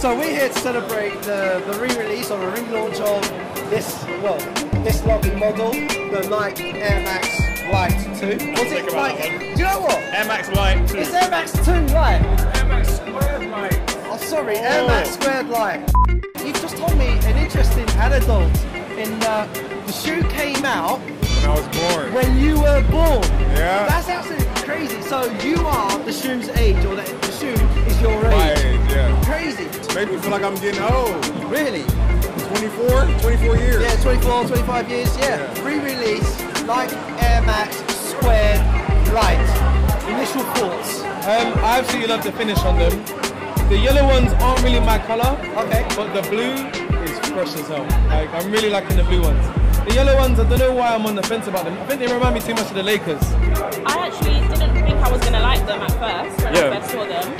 So we're here to celebrate the re-release or the relaunch of this, well, this lovely model, the Nike Air Max Light 2. Was it like, do you know what? Air Max Light 2. It's Air Max 2 Light. Air Max Squared Light. Oh, sorry, Air Max Squared Light. You've just told me an interesting anecdote in the shoe came out When I was born. when you were born. Yeah. That's absolutely crazy. So you are the shoe's age, or the shoe is your age. My age, yeah. Crazy. Made me feel like I'm getting old. Really? 24 years. Yeah, 24, 25 years, yeah. Re-release, Nike Air Max Squared Light. Initial thoughts? I absolutely love the finish on them. The yellow ones aren't really my colour, Okay. but the blue is fresh as hell. Like, I'm really liking the blue ones. The yellow ones, I don't know why I'm on the fence about them. I think they remind me too much of the Lakers. I actually didn't think I was going to like them at first when I first saw them.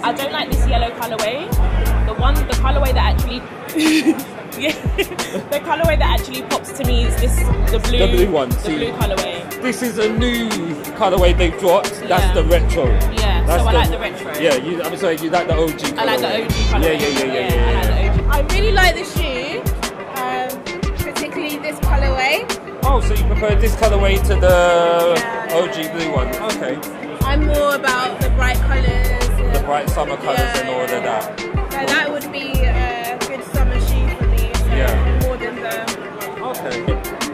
I don't like this yellow colourway. The colourway that actually... the colourway that actually pops to me is the blue one. The blue colourway. This is a new colourway they've dropped. That's the retro. Yeah, That's so I like the retro. Yeah, I'm sorry, you like the OG colourway. I like the OG colourway. Yeah. I like the OG. I really like the shoe, particularly this colourway. Oh, so you prefer this colourway to the OG blue one? Okay. I'm more about the bright colours. The bright summer colours and all of that. So that would be a good summer shoe for me. So more than the... Okay.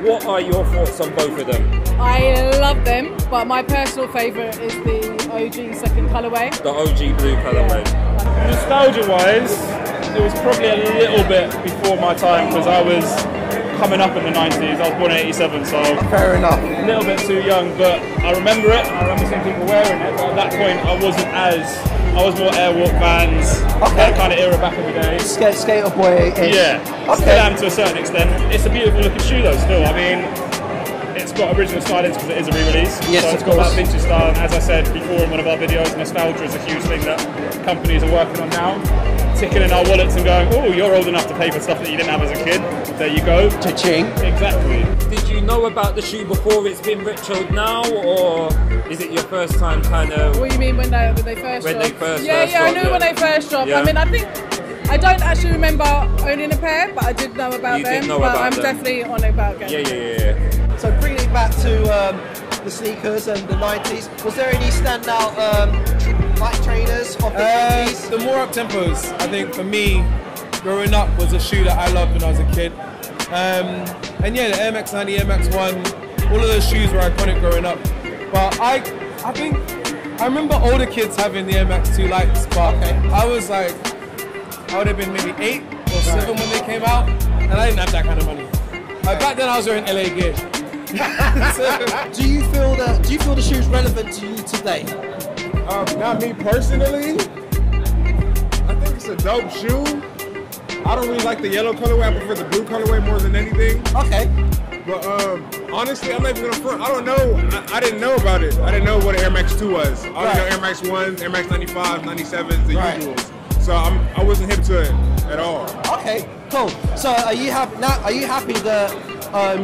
What are your thoughts on both of them? I love them, but my personal favourite is the OG second colourway. The OG blue colourway. Nostalgia-wise, it was probably a little bit before my time because I was coming up in the 90s. I was born in 87, so Fair enough. a little bit too young, but I remember it. I remember some people wearing it, but at that point I was more Airwalk Vans, that kind of era back in the day. Skater boy. Yeah, still am to a certain extent. It's a beautiful looking shoe though still. I mean, it's got original stylings because it is a re-release. Yes, so it's of got course. that vintage style, and as I said before in one of our videos, nostalgia is a huge thing that companies are working on now. Ticking in our wallets and going, oh, you're old enough to pay for stuff that you didn't have as a kid. There you go. Cha-ching. Exactly. Did you know about the shoe before it's been retroed now, or is it your first time kind of... What do you mean when they first When dropped? they first I dropped, knew when they first dropped. Yeah. I mean, I think I don't actually remember owning a pair, but I did know about You them. did know but about I'm them. definitely on about getting them. Yeah. So bringing it back to the sneakers and the 90s, was there any standout light trainers of the 90s? The more up tempos, I think for me, growing up was a shoe that I loved when I was a kid. And yeah, the Air Max 90, Air Max 1, all of those shoes were iconic growing up. But I think I remember older kids having the Air Max 2 Lights, but I was like, I would have been maybe 8 or 7 when they came out, and I didn't have that kind of money. Back then I was wearing LA gear. Do you feel the shoes relevant to you today? Not me personally. I think it's a dope shoe. I don't really like the yellow colorway. I prefer the blue colorway more than anything. Okay. But honestly, I'm not even gonna front. I don't know. I didn't know about it. I didn't know what an Air Max 2 was. I only know Air Max 1s, Air Max 95s, 97s, the usuals. So I wasn't hip to it at all. Okay, cool. So are you happy that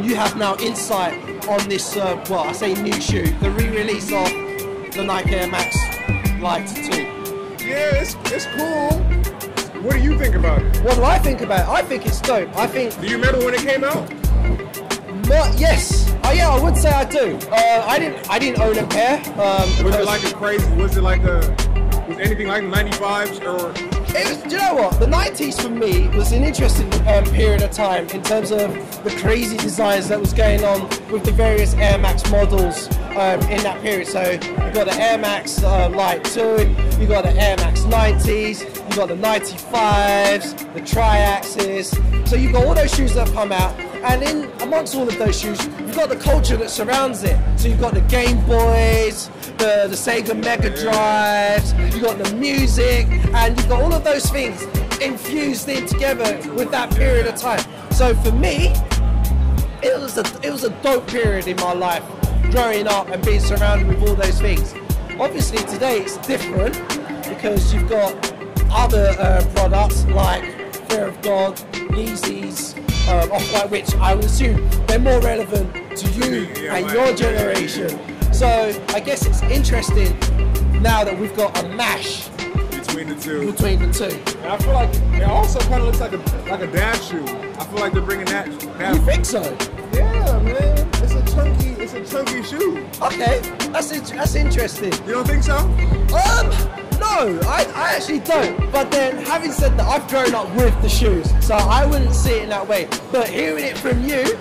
you have now insight on this, well, I say new shoe, the re-release of the Nike Air Max Light 2? Yeah, it's cool. What do you think about it? What do I think about it? I think it's dope. Do you remember when it came out? Yes. Oh yeah, I would say I do. I didn't own a pair. Was it like a crazy? Was anything like the 95s or? It was, do you know what? The 90s for me was an interesting period of time in terms of the crazy designs that was going on with the various Air Max models in that period. So you got the Air Max Light 2, you got the Air Max 90s, you got the 95s, the Tri-Axis. So you've got all those shoes that have come out, and in amongst all of those shoes, you've got the culture that surrounds it. So you've got the Game Boys, the Sega Mega Drives, you've got the music, and you've got all of those things infused in together with that period of time. So for me, it was a dope period in my life, growing up and being surrounded with all those things. Obviously today it's different because you've got other products like Fear of God, Yeezys, Off-White, which I would assume they're more relevant to you and your generation. So I guess it's interesting now that we've got a mash between the two. Between the two. And I feel like it also kind of looks like a dad shoe. I feel like they're bringing that. You think so? Yeah, man. It's a chunky shoe. Okay, that's interesting. You don't think so? No, I actually don't. But then, having said that, I've grown up with the shoes, so I wouldn't see it in that way. But hearing it from you,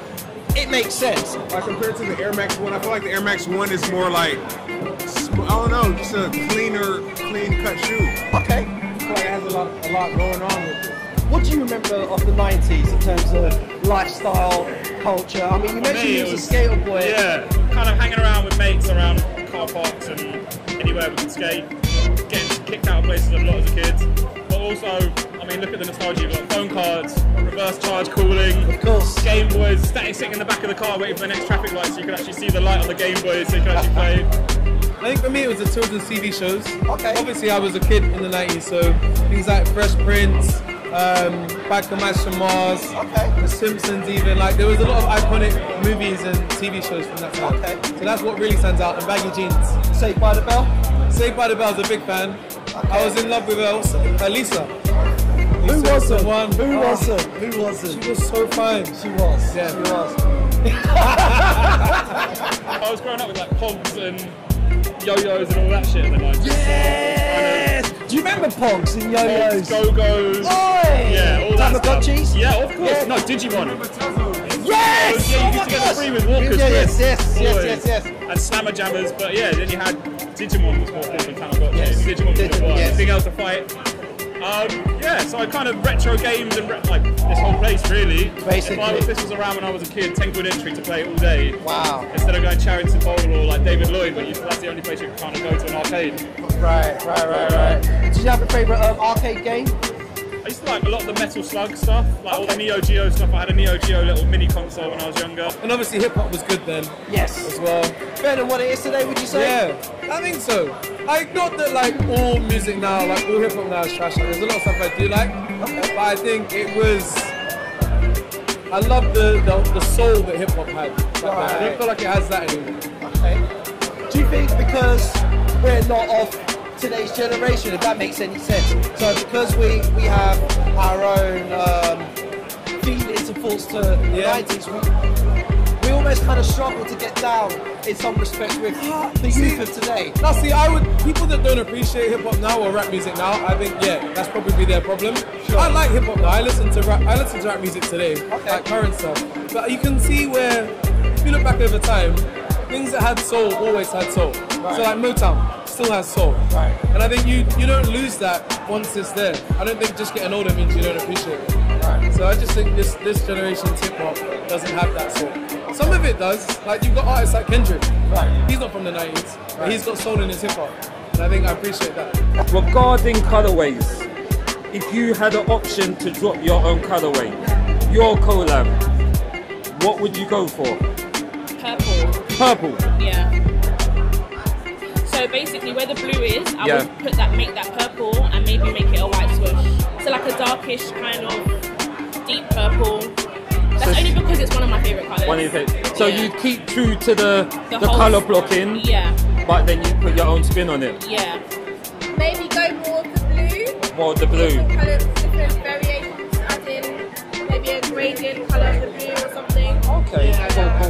it makes sense. Like compared to the Air Max 1, I feel like the Air Max 1 is more like, I don't know, just a clean cut shoe. Okay. I feel like it has a lot going on with it. What do you remember of the 90s in terms of lifestyle, culture? I mean, you mentioned you was a skater boy. Yeah, kind of hanging around with mates around car parks and anywhere we could skate. Getting kicked out of places a lot as a kid. But also, I mean, look at the nostalgia. You've got phone cards, reverse charge cooling, of course, Game Boys, sitting in the back of the car waiting for the next traffic light so you could actually see the light on the Game Boys so you could actually play. I think for me it was the children's TV shows. Okay. Obviously I was a kid in the 90s, so things like Fresh Prince, Back to Match from Mars, The Simpsons even. Like there was a lot of iconic movies and TV shows from that time. Okay. So that's what really stands out. And Baggy Jeans. Saved by the Bell? Saved by the Bell, I was a big fan. Okay. I was in love with Lisa. Who wasn't? Who wasn't? Who wasn't? She was so fine. She was. Yeah. She was. I was growing up with like Pogs and yo-yos and all that shit in the 90s. Yes! Do you remember Pogs and yo-yos? Go-go's. Oi! Yeah, all that stuff. Tamagotchis? Yeah, of course. Yeah. No, Digimon. Yes! Yeah, you Oh used my to get gosh! free with Walker's Yes. and Slammer Jammers, but yeah, then you had Digimon was more cool than Tamagotchi. Yes. Digimon was the one. Yes. Being able to fight. Yeah, so I kind of retro games and like this whole place really. Basically. If this was around when I was a kid, 10 quid entry to play it all day. Wow. Instead of going Charrington Bowl or like David Lloyd, but that's the only place you can kind of go to an arcade. Right. Did you have a favourite arcade game? I used to like a lot of the Metal Slug stuff, like all the Neo Geo stuff. I had a Neo Geo little mini console when I was younger. And obviously hip hop was good then. Yes. As well. Better than what it is today, would you say? Yeah, I think so. Like, not that like all music now, like all hip hop now is trash. Like, there's a lot of stuff I do like, but I think it was. I love the soul that hip hop had. Right. I don't feel like it has that anymore. Okay. Do you think because we're not of today's generation, if that makes any sense? So because we have our own feelings and thoughts to the 90s, we almost kind of struggle to get down in some respects with the youth of today. Now see, people that don't appreciate hip hop now or rap music now, I think that's probably their problem. Sure. I like hip hop now. I listen to rap music today, like current stuff. But you can see where, if you look back over time, things that had soul always had soul. Right. So like Motown still has soul. Right. And I think you don't lose that once it's there. I don't think just getting older means you don't appreciate it. Right. So I just think this generation's hip hop doesn't have that soul. Some of it does. Like you've got artists like Kendrick. Right. He's not from the 90s, but he's got soul in his hip hop. And I think I appreciate that. Regarding colorways, if you had an option to drop your own colorway, your collab, what would you go for? Purple. Yeah. So basically, where the blue is, I would make that purple and maybe make it a white swoosh. So like a darkish kind of deep purple. That's only because it's one of my favourite colours. One of your favourite. So you keep true to the colour blocking. Yeah. But then you put your own spin on it. Yeah. Maybe go more of the blue. More of the blue. Different colours, different variations, as in maybe a gradient colour of the blue or something. Okay,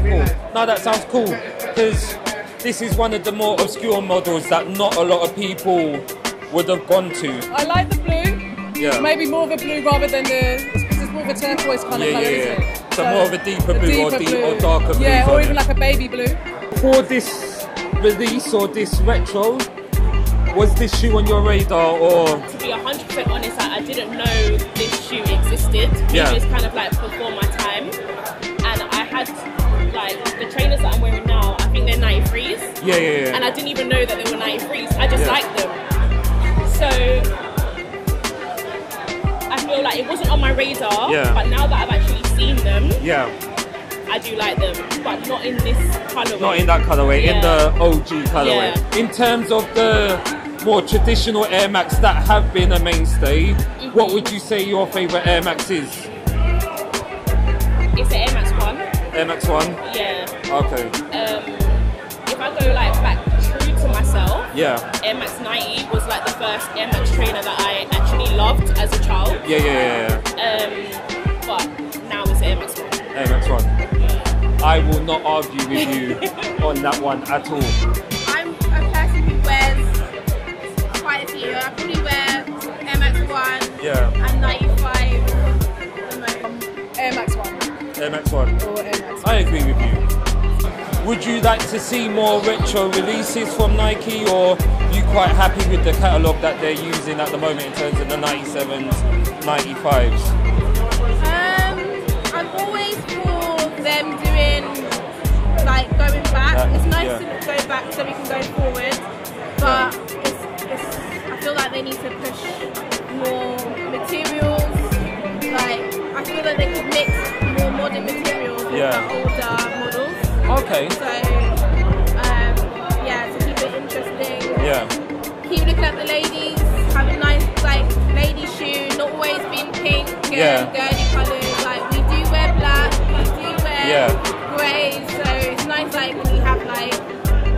cool. No, that sounds cool, because this is one of the more obscure models that not a lot of people would have gone to. I like the blue. Yeah. Maybe more of a blue rather than it's more of a turquoise kind of colour, isn't it? So more of a deeper blue or darker blue. Yeah, or even like a baby blue. For this release or this retro, was this shoe on your radar or? To be 100% honest, I didn't know this shoe existed. Yeah. It was kind of like before my time. And I had like the trainers that I'm wearing now, I think they're 93s. Yeah. And I didn't even know that they were 93s. I just liked them. So I feel like it wasn't on my radar, but now that I've actually seen them, I do like them, but not in this colourway. Not in that colourway, in the OG colourway. Yeah. In terms of the more traditional Air Max that have been a mainstay, what would you say your favourite Air Max is? It's the Air Max 1. Air Max 1? Yeah. Okay. If I go like back true to myself, Yeah. Air Max 90 was like the first Air Max trainer that I actually loved as a child. Yeah. But now it's Air Max 1. Air Max 1. I will not argue with you on that one at all. I'm a person who wears quite a few. I probably wear Air Max 1 and 95 the most. Air Max 1. Air Max 1. Or Air Max 1. I agree with you. Would you like to see more retro releases from Nike, or are you quite happy with the catalogue that they're using at the moment in terms of the 97s, 95s? I'm always for them doing, like, going back. It's nice to go back so we can go forward, but I feel like they need to push more materials. Like, I feel like they could mix more modern materials with the older models. Okay. So, to keep it interesting. Yeah. Keep looking at the ladies, have a nice, like, lady shoe, not always being pink and girly colours. Like, we do wear black, we do wear grey, so it's nice, like, when you have, like,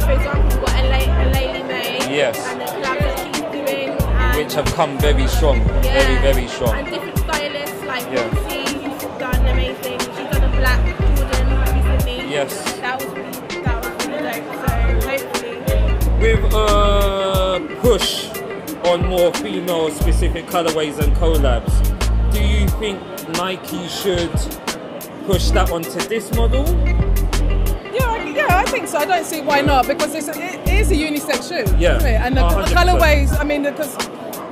for example, we've got a Laylee May, and the collabs that she's doing, and which have come very strong, very strong. And different stylists, like Roxy, who's done amazing. She's done a black Jordan recently. Yes. That was really dope. So hopefully, with a push on more female-specific colorways and collabs, do you think Nike should push that onto this model? Yeah, I think so. I don't see why not, because it is a unisex shoe. Yeah. Isn't it? And the colorways, I mean, because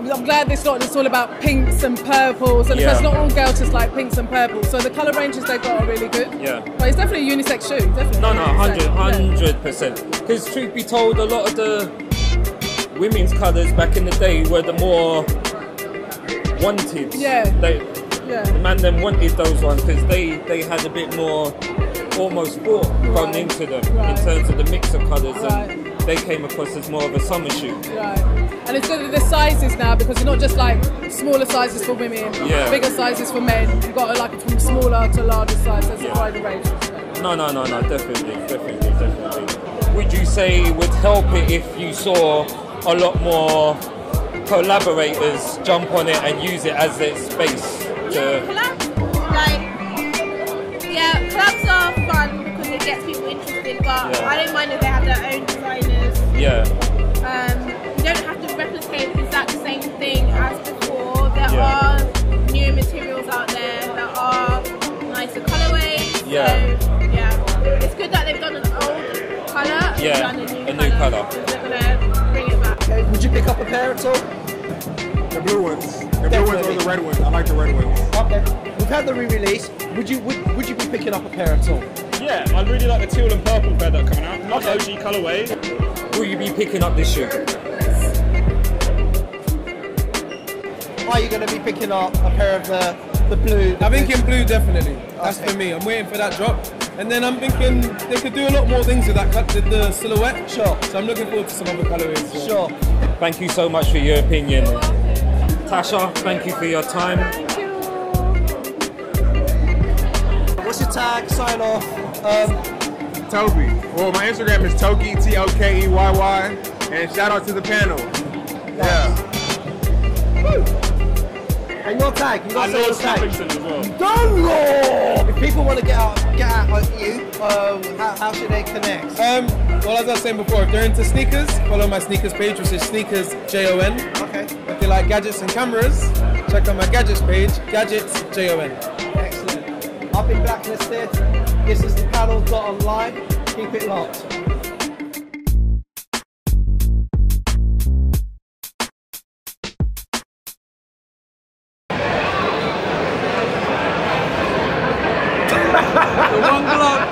I'm glad it's all about pinks and purples, and because not all girls just like pinks and purples. So the color ranges they've got are really good. Yeah. But it's definitely a unisex shoe. Definitely. No, 100%. Because truth be told, a lot of the women's colors back in the day were the more wanted. The man them wanted those ones because they had a bit more almost thought gone into them in terms of the mix of colours, and they came across as more of a summer shoe. Right. And it's good that there's sizes now, because it's not just like smaller sizes for women, bigger sizes for men. You've got like from smaller to larger size. There's a wider range. No, definitely. Would you say it would help it if you saw a lot more collaborators jump on it and use it as their space? Collabs are fun because it gets people interested, but I don't mind if they have their own designers. You don't have to replicate the exact same thing as before. There are new materials out there that are nicer colorways. So, it's good that they've done an old colour and done a new colour. They're going to bring it back. Would you pick up a pair at all? The blue ones. The blue ones or the red ones. I like the red ones. Okay. We've had the re-release. Would you be picking up a pair at all? Yeah, I really like the teal and purple pair that are coming out. Not OG colourway. Will you be picking up this shoe? Are you going to be picking up a pair of the blue? I'm thinking blue, definitely. That's for me. I'm waiting for that drop. And then I'm thinking they could do a lot more things with that the silhouette. Sure. So I'm looking forward to some other colourways. So. Sure. Thank you so much for your opinion. Tasha, thank you for your time. What's your tag? Sign off. Toby. Well, my Instagram is Toki, Tokeyy, and shout out to the panel. And your tag. You got to say your tag. As well. If people want to get out of you, how should they connect? Well, as I was saying before, if they're into sneakers, follow my sneakers page, which is sneakers JON. Okay. If they like gadgets and cameras, check out my gadgets page, gadgets JON. Excellent. I've been blacklisted. This is thepanel.online. Keep it locked. The one glove.